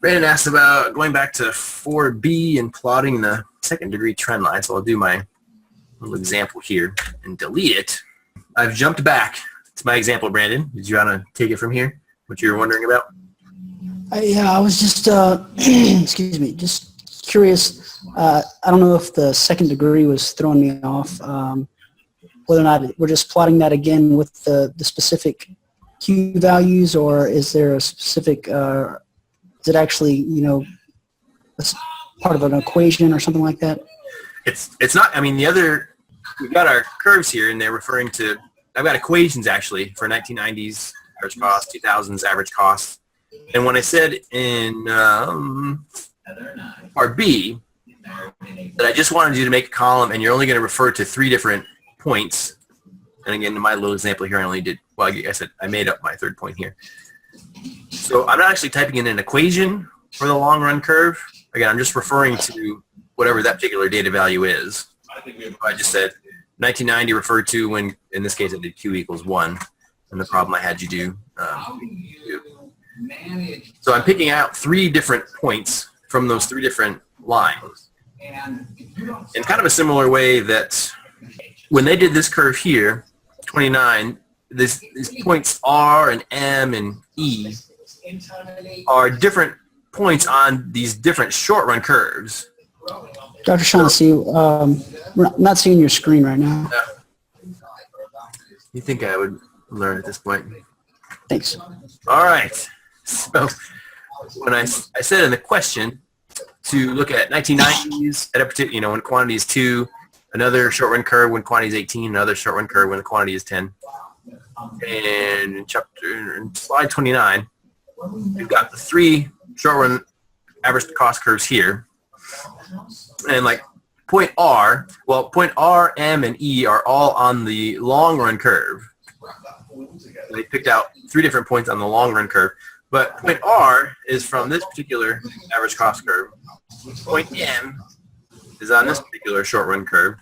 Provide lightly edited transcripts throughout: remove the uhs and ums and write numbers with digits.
Brandon asked about going back to 4B and plotting the second degree trend line. So I'll do my little example here and delete it. I've jumped back to my example, Brandon. Did you want to take it from here? What you were wondering about? Yeah, I was just, excuse me, just curious. I don't know if the second degree was throwing me off, whether or not we're just plotting that again with the specific Q values, or is there a specific, is it actually, you know, part of an equation or something like that? It's not, I mean, we've got our curves here, and they're referring to, I've got equations actually for 1990s average cost, 2000s average cost. And when I said in part B that I just wanted you to make a column and you're only going to refer to 3 different points, and again, in my little example here, I only did, well, I said I made up my third point here. So I'm not actually typing in an equation for the long run curve. Again, I'm just referring to whatever that particular data value is. I just said 1990 referred to when, in this case, I did Q equals 1, and the problem I had you do. So I'm picking out 3 different points from those 3 different lines. In kind of a similar way that when they did this curve here, 29, these points R and M and E are different points on these different short-run curves. Dr. Shaughnessy, we're not seeing your screen right now. You think I would learn at this point? Thanks. All right. So when I said in the question to look at 1990s at a particular, you know, when quantity is 2, another short-run curve when quantity is 18, another short-run curve when the quantity is 10. And in slide 29, we've got the 3 short-run average cost curves here. And like point R, well, point R, M, and E are all on the long-run curve. They picked out 3 different points on the long-run curve. But point R is from this particular average cost curve. Point M is on this particular short-run curve.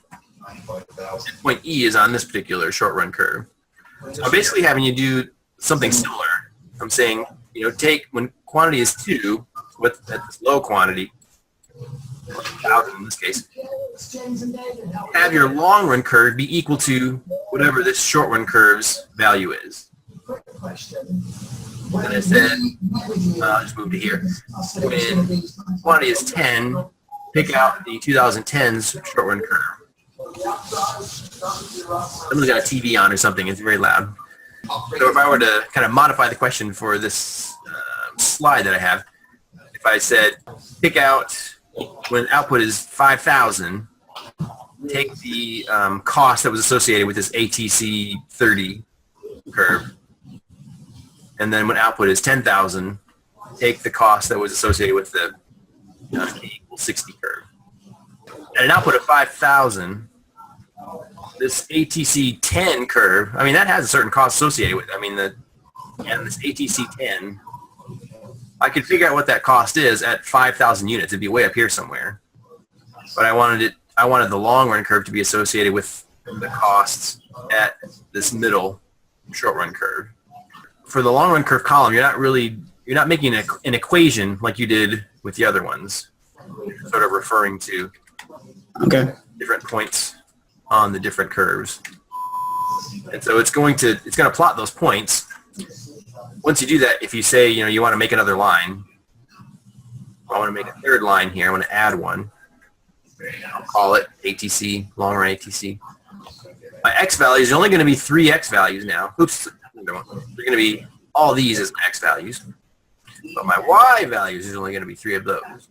And point E is on this particular short-run curve. So I'm basically having you do something similar. I'm saying, you know, take when quantity is 2, at this low quantity, 1,000 in this case, have your long-run curve be equal to whatever this short-run curve's value is. And I said, I'll just move to here. When quantity is 10, pick out the 2010's short-run curve. Someone's got a TV on or something. It's very loud. So if I were to kind of modify the question for this slide that I have, if I said, pick out when output is 5,000, take the cost that was associated with this ATC 30 curve, and then when output is 10,000, take the cost that was associated with the K equals 60 curve. At an output of 5,000, this ATC 10 curve, I mean, that has a certain cost associated with it. I mean, this ATC 10, I could figure out what that cost is at 5,000 units. It'd be way up here somewhere. But I wanted the long run curve to be associated with the costs at this middle short run curve. For the long run curve column, you're not making an equation like you did with the other ones. You're sort of referring to different points on the different curves. And so it's going to plot those points. Once you do that, if you say, you know, you want to make another line, I want to make a third line here. I want to add one. I'll call it ATC, long run ATC. My X values are only going to be 3 X values now. Oops, they're going to be all these as my X values. But my Y values is only going to be 3 of those.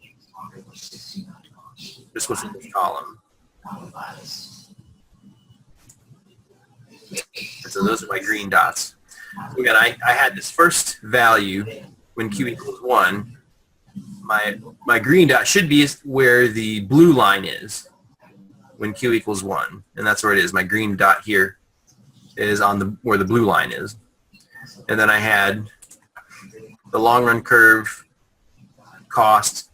This was in this column. And so those are my green dots. So again, I had this first value when Q equals 1. My green dot should be where the blue line is when Q equals 1. And that's where it is. My green dot here is on where the blue line is. And then I had the long run curve cost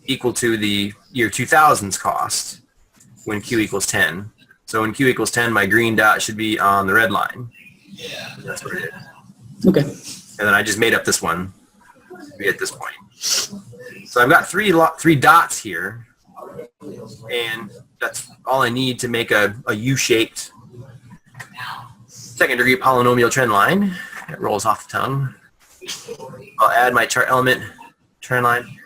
equal to the year 2000's cost when Q equals 10. So when Q equals 10, my green dot should be on the red line. That's where it is. Okay. And then I just made up this one to be at this point. So I've got three dots here, and that's all I need to make a U-shaped second degree polynomial trend line. It rolls off the tongue. I'll add my chart element trend line.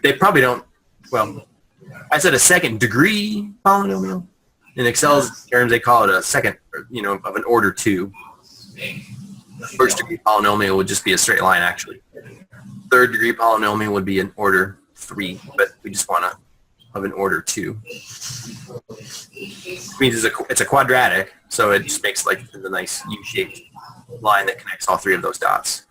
They probably don't, well, I said a second degree polynomial. In Excel's terms, they call it a second, of an order 2. First degree polynomial would just be a straight line, actually. Third degree polynomial would be an order 3, but we just want to have an order 2. It means it's a quadratic, so it just makes like the nice U-shaped line that connects all 3 of those dots.